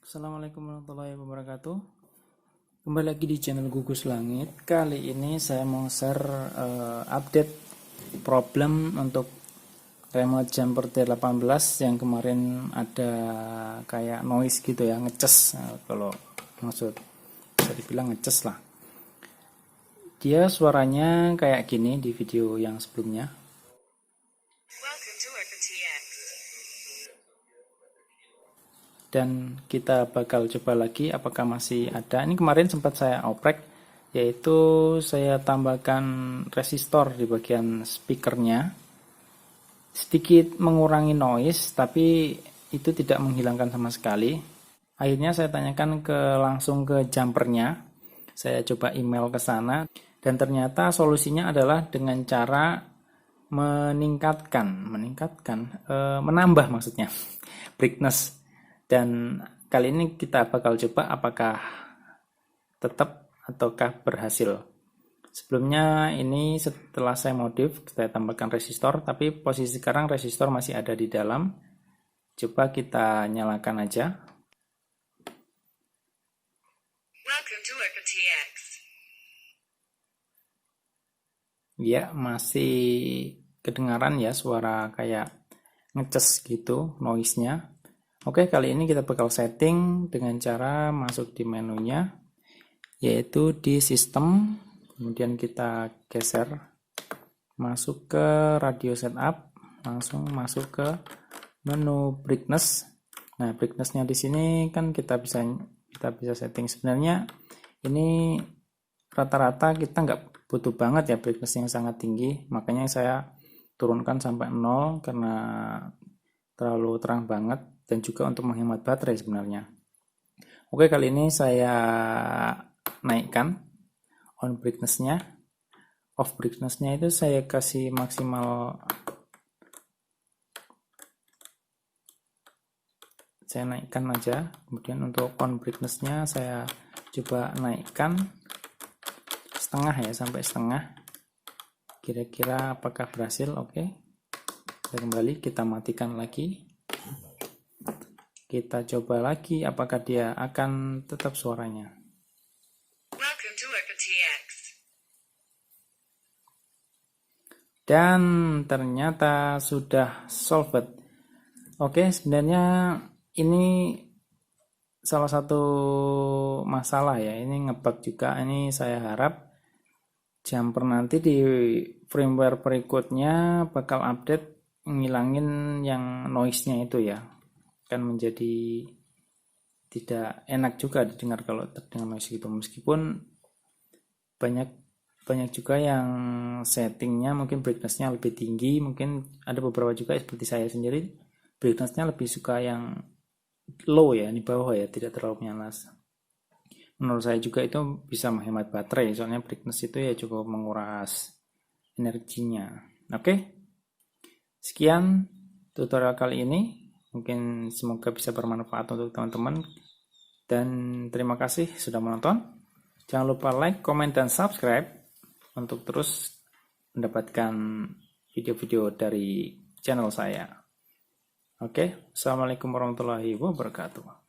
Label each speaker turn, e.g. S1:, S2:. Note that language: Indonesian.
S1: Assalamualaikum warahmatullahi wabarakatuh. Kembali lagi di channel Gugus Langit. Kali ini saya mau share update problem untuk remote jumper T18 yang kemarin ada kayak noise gitu ya, ngecas. Kalau maksud bisa dibilang ngecas lah. Dia suaranya kayak gini di video yang sebelumnya. Dan kita bakal coba lagi apakah masih ada. Ini kemarin sempat saya oprek, yaitu saya tambahkan resistor di bagian speakernya, sedikit mengurangi noise, tapi itu tidak menghilangkan sama sekali. Akhirnya saya tanyakan langsung ke jumpernya, saya coba email ke sana, dan ternyata solusinya adalah dengan cara menambah maksudnya brightness. Dan kali ini kita bakal coba apakah tetap ataukah berhasil. Sebelumnya ini setelah saya modif, saya tambahkan resistor, tapi posisi sekarang resistor masih ada di dalam. Coba kita nyalakan aja. Ya, masih kedengaran ya suara kayak ngecas gitu noise-nya. Oke, kali ini kita bakal setting dengan cara masuk di menunya, yaitu di sistem, kemudian kita geser, masuk ke radio setup, langsung masuk ke menu brightness. Nah, brightnessnya di sini kan kita bisa setting. Sebenarnya ini rata-rata kita nggak butuh banget ya brightness yang sangat tinggi, makanya saya turunkan sampai 0 karena terlalu terang banget, dan juga untuk menghemat baterai sebenarnya. Oke, kali ini saya naikkan on brightness-nya. Off brightness-nya itu saya kasih maksimal, saya naikkan aja. Kemudian untuk on brightness-nya saya coba naikkan setengah ya, sampai setengah. Kira-kira apakah berhasil? Oke, kita kembali, kita matikan lagi. Kita coba lagi apakah dia akan tetap suaranya. Dan ternyata sudah solved. Oke, sebenarnya ini salah satu masalah ya. Ini ngebug juga. Ini saya harap jumper nanti di firmware berikutnya bakal update ngilangin yang noise-nya itu ya. Kan menjadi tidak enak juga didengar kalau terdengar noise gitu, meskipun banyak juga yang settingnya mungkin brightnessnya lebih tinggi. Mungkin ada beberapa juga seperti saya sendiri brightnessnya lebih suka yang low ya, di bawah ya, tidak terlalu menyala. Menurut saya juga itu bisa menghemat baterai, soalnya brightness itu ya cukup menguras energinya. Oke, sekian tutorial kali ini. Mungkin semoga bisa bermanfaat untuk teman-teman. Dan terima kasih sudah menonton. Jangan lupa like, komen, dan subscribe untuk terus mendapatkan video-video dari channel saya. Oke, assalamualaikum warahmatullahi wabarakatuh.